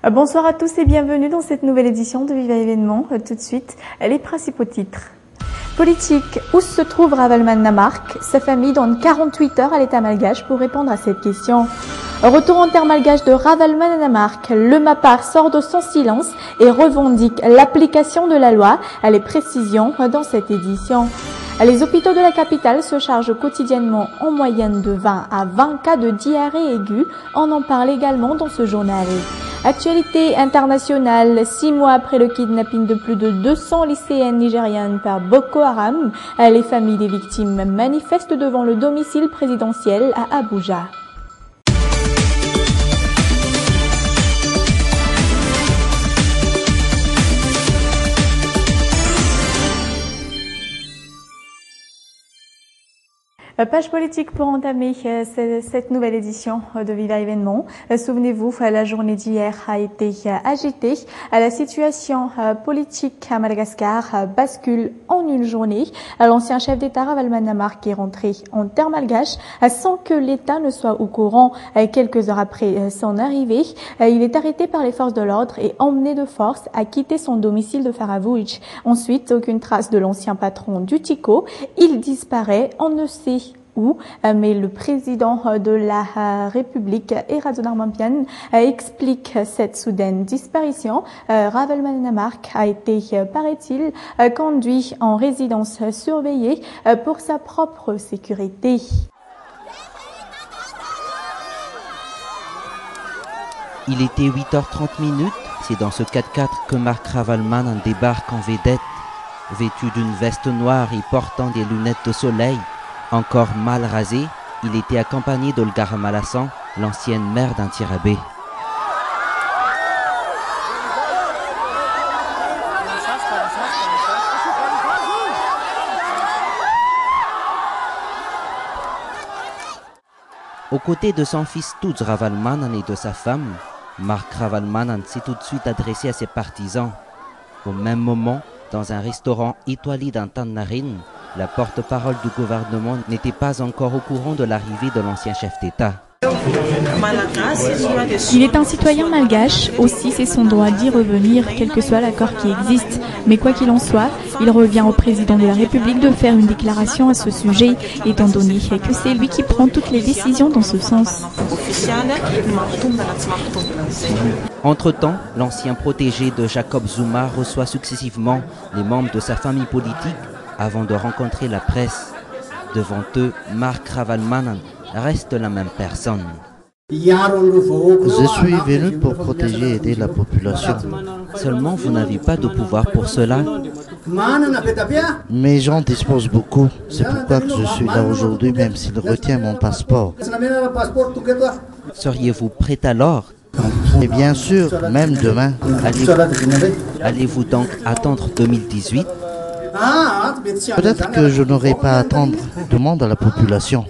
Bonsoir à tous et bienvenue dans cette nouvelle édition de Viva Événement. Tout de suite, les principaux titres. Politique, où se trouve Ravalman Namark? Sa famille donne 48 heures à l'État malgache pour répondre à cette question. Retour en terre malgache de Ravalman Namark. Le MAPAR sort de son silence et revendique l'application de la loi. Les précisions dans cette édition. Les hôpitaux de la capitale se chargent quotidiennement en moyenne de 20 à 20 cas de diarrhée aiguë. On en parle également dans ce journal. Actualité internationale, 6 mois après le kidnapping de plus de 200 lycéennes nigérianes par Boko Haram, les familles des victimes manifestent devant le domicile présidentiel à Abuja. Page politique pour entamer cette nouvelle édition de Viva Événement. Souvenez-vous, la journée d'hier a été agitée. La situation politique à Madagascar bascule en une journée. L'ancien chef d'État Ravalman Namark est rentré en terre malgache sans que l'État ne soit au courant. Quelques heures après son arrivée, il est arrêté par les forces de l'ordre et emmené de force à quitter son domicile de Faravouj. Ensuite, aucune trace de l'ancien patron du TICO. Il disparaît, on ne sait où, mais le président de la République, Eradunarmampian, explique cette soudaine disparition. Ravalman Namark a été, paraît-il, conduit en résidence surveillée pour sa propre sécurité. Il était 8h30. C'est dans ce 4x4 que Marc Ravalman débarque en vedette. Vêtu d'une veste noire et portant des lunettes de soleil, encore mal rasé, il était accompagné d'Olga Ramalassan, l'ancienne mère d'Antirabé. Aux côtés de son fils Tudz Ravalman et de sa femme, Marc Ravalman s'est tout de suite adressé à ses partisans. Au même moment, dans un restaurant étoilé d'Antannarin, la porte-parole du gouvernement n'était pas encore au courant de l'arrivée de l'ancien chef d'État. Il est un citoyen malgache, aussi c'est son droit d'y revenir, quel que soit l'accord qui existe. Mais quoi qu'il en soit, il revient au président de la République de faire une déclaration à ce sujet, étant donné que c'est lui qui prend toutes les décisions dans ce sens. Entre-temps, l'ancien protégé de Jacob Zuma reçoit successivement les membres de sa famille politique avant de rencontrer la presse. Devant eux, Marc Ravalman reste la même personne. Je suis venu pour protéger et aider la population. Seulement, vous n'avez pas de pouvoir pour cela. Mes gens disposent beaucoup. C'est pourquoi que je suis là aujourd'hui, même s'il retient mon passeport. Seriez-vous prêt alors? Et bien sûr, même demain. Allez-vous donc attendre 2018? Peut-être que je n'aurai pas à attendre. Demande à la population.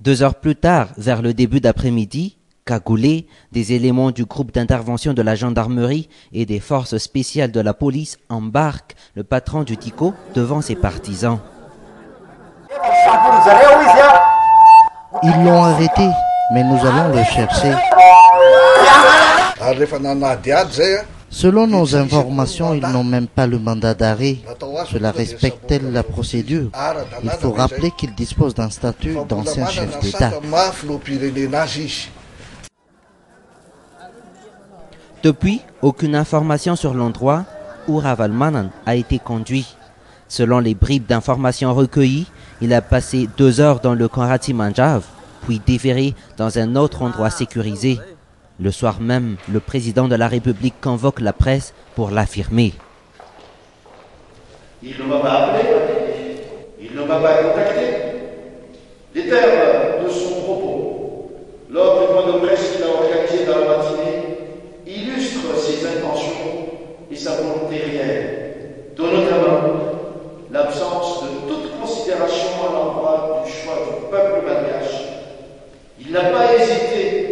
2 heures plus tard, vers le début d'après-midi, cagoulés, des éléments du groupe d'intervention de la gendarmerie et des forces spéciales de la police embarquent le patron du TICO devant ses partisans. Ils l'ont arrêté, mais nous allons le chercher. Selon nos informations, ils n'ont même pas le mandat d'arrêt. Cela respecte-t-elle la procédure? Il faut rappeler qu'ils disposent d'un statut d'ancien chef d'État. Depuis, aucune information sur l'endroit où Ravalman a été conduit. Selon les bribes d'informations recueillies, il a passé 2 heures dans le Karachi Manjav, puis déféré dans un autre endroit sécurisé. Le soir même, le président de la République convoque la presse pour l'affirmer. Il ne m'a pas appelé, il ne m'a pas contacté. Les termes de son propos, lors du point de presse qu'il a organisé dans la matinée, illustrent ses intentions et sa volonté réelle, dont notamment l'absence de toute considération à l'endroit du choix du peuple malgache. Il n'a pas hésité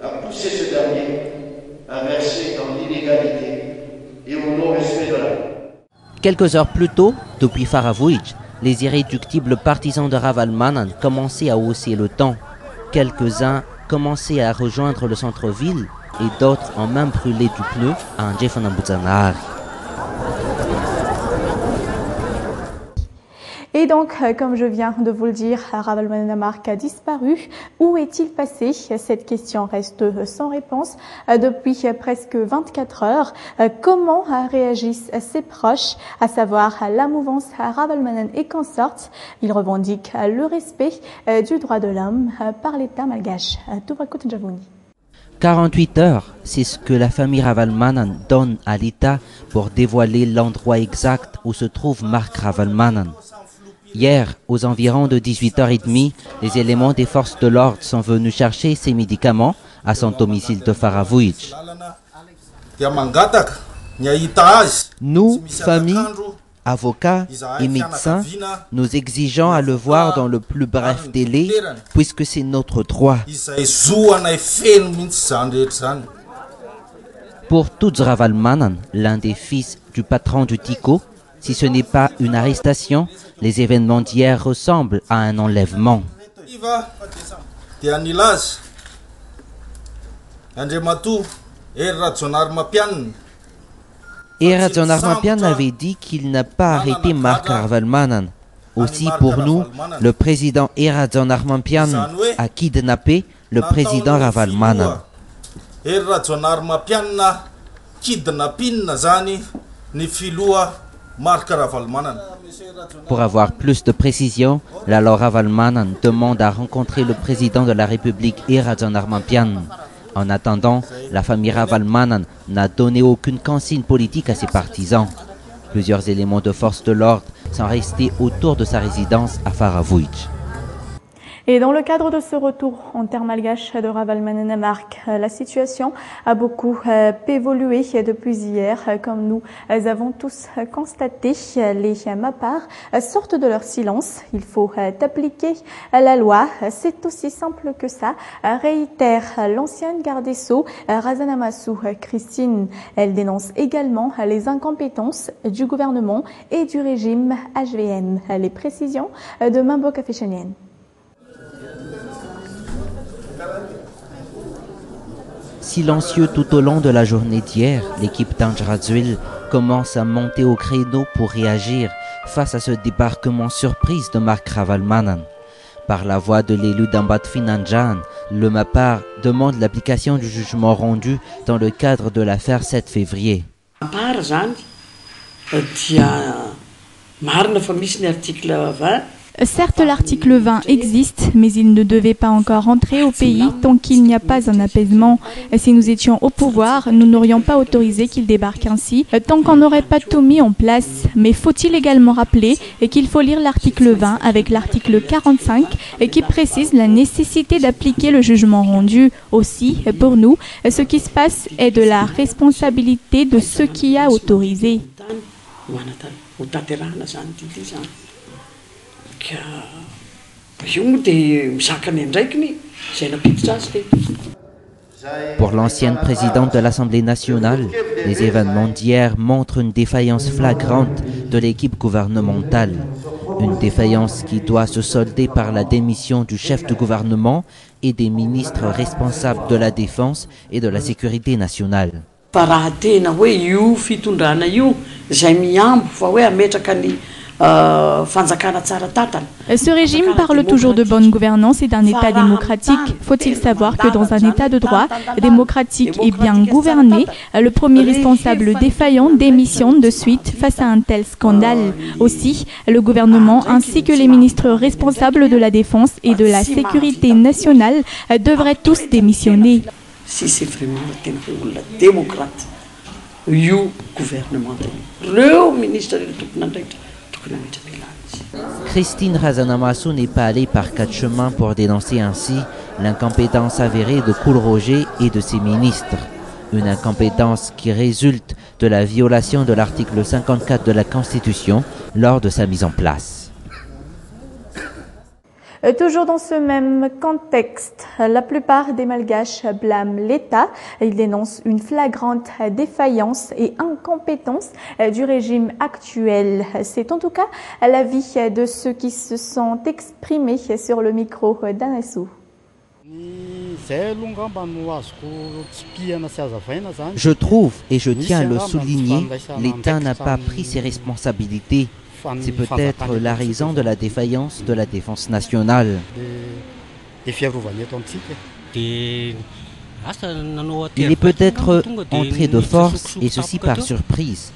à pousser ce dernier à verser dans l'illégalité et au non-respect de la loi. Quelques heures plus tôt, depuis Faravouj, les irréductibles partisans de Ravalman commençaient à hausser le ton. Quelques-uns commencé à rejoindre le centre-ville et d'autres ont même brûlé du pneu à Andjefanambutsanari. Et donc, comme je viens de vous le dire, Ravalomanana Amark a disparu. Où est-il passé? Cette question reste sans réponse depuis presque 24 heures. Comment réagissent ses proches, à savoir la mouvance Ravalomanana et consorts? Ils revendiquent le respect du droit de l'homme par l'État malgache. 48 heures, c'est ce que la famille Ravalomanana donne à l'État pour dévoiler l'endroit exact où se trouve Mark Ravalomanana. Hier, aux environs de 18h30, les éléments des forces de l'ordre sont venus chercher ses médicaments à son domicile de Faravouich. Nous, famille, avocats et médecins, nous exigeons à le voir dans le plus bref délai, puisque c'est notre droit. Pour Tuts Ravalomanana, l'un des fils du patron du Tico, si ce n'est pas une arrestation, les événements d'hier ressemblent à un enlèvement. Erajonar Mapian avait dit qu'il n'a pas arrêté Mark Ravalomanana. Aussi pour nous, le président Erajonar Mapian a kidnappé le président Ravalomanana. Pour avoir plus de précision, la loi Ravalomanana demande à rencontrer le président de la République Erajonar Mapian. En attendant, la famille Ravalomanana n'a donné aucune consigne politique à ses partisans. Plusieurs éléments de force de l'ordre sont restés autour de sa résidence à Faravouich. Et dans le cadre de ce retour en terre malgache de Ravalomanana Amark, la situation a beaucoup évolué depuis hier. Comme nous avons tous constaté, les Mapars sortent de leur silence. Il faut appliquer la loi. C'est aussi simple que ça, réitère l'ancienne garde des Sceaux, Razana Massou Christine. Elle dénonce également les incompétences du gouvernement et du régime HVM. Les précisions de Mambo Kafechanienne. Silencieux tout au long de la journée d'hier, l'équipe d'Anjrazul commence à monter au créneau pour réagir face à ce débarquement surprise de Mark Ravalomanana. Par la voix de l'élu d'Ambatfinanjan, le Mapar demande l'application du jugement rendu dans le cadre de l'affaire 7 février. Certes, l'article 20 existe, mais il ne devait pas encore entrer au pays tant qu'il n'y a pas un apaisement. Si nous étions au pouvoir, nous n'aurions pas autorisé qu'il débarque ainsi, tant qu'on n'aurait pas tout mis en place. Mais faut-il également rappeler qu'il faut lire l'article 20 avec l'article 45 qui précise la nécessité d'appliquer le jugement rendu. Aussi, pour nous, ce qui se passe est de la responsabilité de ceux qui a autorisé. Pour l'ancienne présidente de l'Assemblée nationale, les événements d'hier montrent une défaillance flagrante de l'équipe gouvernementale. Une défaillance qui doit se solder par la démission du chef du gouvernement et des ministres responsables de la défense et de la sécurité nationale. Ce régime parle toujours de bonne gouvernance et d'un État démocratique. Faut-il savoir que dans un État de droit, démocratique et bien gouverné, le premier responsable défaillant démissionne de suite face à un tel scandale. Aussi, le gouvernement ainsi que les ministres responsables de la défense et de la sécurité nationale devraient tous démissionner. Si c'est vraiment le démocrate, le gouvernement, le ministre de Christine Razana Massou n'est pas allée par quatre chemins pour dénoncer ainsi l'incompétence avérée de Koul Roger et de ses ministres. Une incompétence qui résulte de la violation de l'article 54 de la Constitution lors de sa mise en place. Toujours dans ce même contexte, la plupart des Malgaches blâment l'État. Ils dénoncent une flagrante défaillance et incompétence du régime actuel. C'est en tout cas l'avis de ceux qui se sont exprimés sur le micro d'Anassou. Je trouve, et je tiens à le souligner, l'État n'a pas pris ses responsabilités. C'est peut-être la raison de la défaillance de la défense nationale. Il est peut-être entré de force, et ceci par surprise.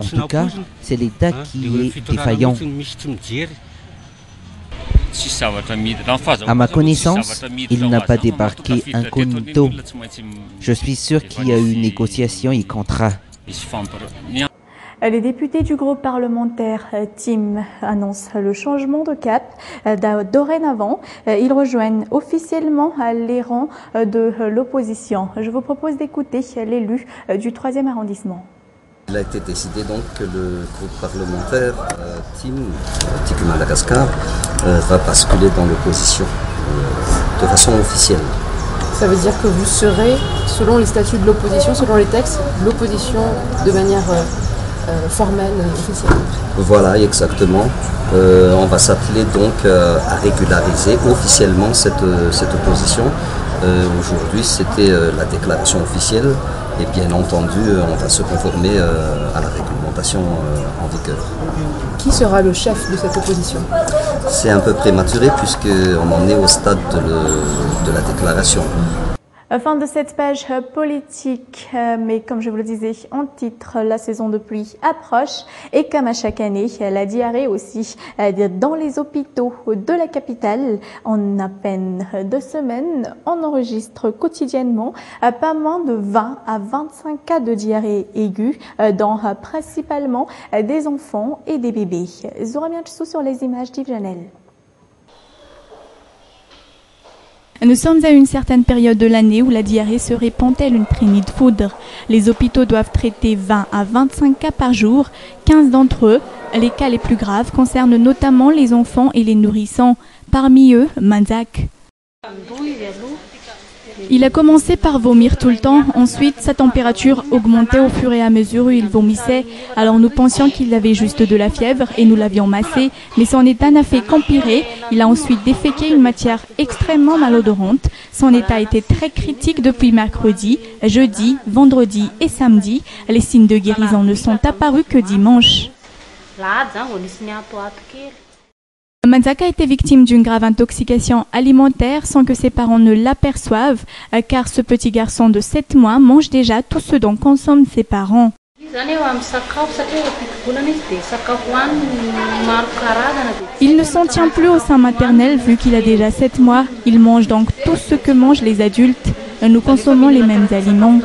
En tout cas, c'est l'État qui est défaillant. À ma connaissance, il n'a pas débarqué incognito. Je suis sûr qu'il y a eu négociation et contrat. Les députés du groupe parlementaire TIM annoncent le changement de cap. Dorénavant, ils rejoignent officiellement les rangs de l'opposition. Je vous propose d'écouter l'élu du 3e arrondissement. Il a été décidé donc que le groupe parlementaire TIM, TIC Madagascar, va basculer dans l'opposition de façon officielle. Ça veut dire que vous serez, selon les statuts de l'opposition, selon les textes, l'opposition de manière formelle, officielle. Voilà, exactement. On va s'atteler donc à régulariser officiellement cette opposition. Aujourd'hui, c'était la déclaration officielle. Et bien entendu, on va se conformer à la réglementation en vigueur. Qui sera le chef de cette opposition? C'est un peu prématuré puisqu'on en est au stade de la déclaration. Fin de cette page politique, mais comme je vous le disais en titre, la saison de pluie approche et comme à chaque année, la diarrhée aussi dans les hôpitaux de la capitale. En à peine 2 semaines, on enregistre quotidiennement pas moins de 20 à 25 cas de diarrhée aiguë, dans principalement des enfants et des bébés. Zora Mianchsou sur les images d'Yves Janel. Nous sommes à une certaine période de l'année où la diarrhée se répand telle une traînée de foudre. Les hôpitaux doivent traiter 20 à 25 cas par jour. 15 d'entre eux, les cas les plus graves, concernent notamment les enfants et les nourrissons. Parmi eux, Manzak. Il a commencé par vomir tout le temps, ensuite sa température augmentait au fur et à mesure où il vomissait. Alors nous pensions qu'il avait juste de la fièvre et nous l'avions massé, mais son état n'a fait qu'empirer. Il a ensuite déféqué une matière extrêmement malodorante. Son état était très critique depuis mercredi, jeudi, vendredi et samedi. Les signes de guérison ne sont apparus que dimanche. Manzak a été victime d'une grave intoxication alimentaire sans que ses parents ne l'aperçoivent, car ce petit garçon de 7 mois mange déjà tout ce dont consomment ses parents. Il ne s'en tient plus au sein maternel vu qu'il a déjà 7 mois. Il mange donc tout ce que mangent les adultes. Nous consommons les mêmes aliments.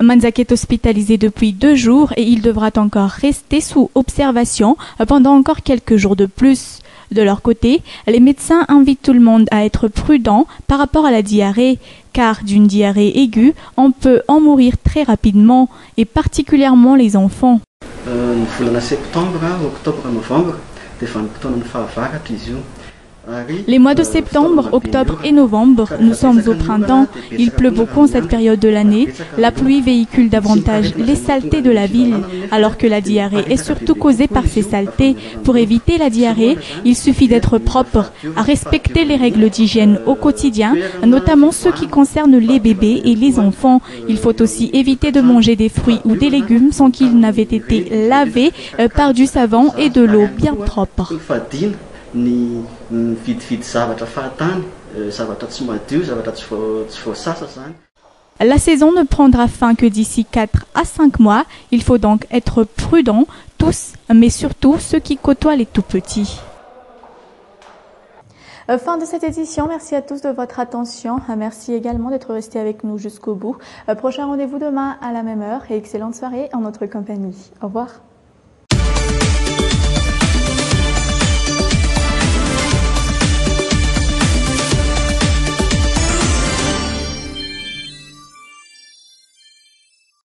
Manzak est hospitalisé depuis 2 jours et il devra encore rester sous observation pendant encore quelques jours de plus. De leur côté, les médecins invitent tout le monde à être prudent par rapport à la diarrhée, car d'une diarrhée aiguë, on peut en mourir très rapidement, et particulièrement les enfants. Les mois de septembre, octobre et novembre, nous sommes au printemps. Il pleut beaucoup en cette période de l'année. La pluie véhicule davantage les saletés de la ville, alors que la diarrhée est surtout causée par ces saletés. Pour éviter la diarrhée, il suffit d'être propre, à respecter les règles d'hygiène au quotidien, notamment ceux qui concernent les bébés et les enfants. Il faut aussi éviter de manger des fruits ou des légumes sans qu'ils n'aient été lavés par du savon et de l'eau bien propre. La saison ne prendra fin que d'ici 4 à 5 mois. Il faut donc être prudents, tous, mais surtout ceux qui côtoient les tout-petits. Fin de cette édition. Merci à tous de votre attention. Merci également d'être restés avec nous jusqu'au bout. Prochain rendez-vous demain à la même heure et excellente soirée en notre compagnie. Au revoir.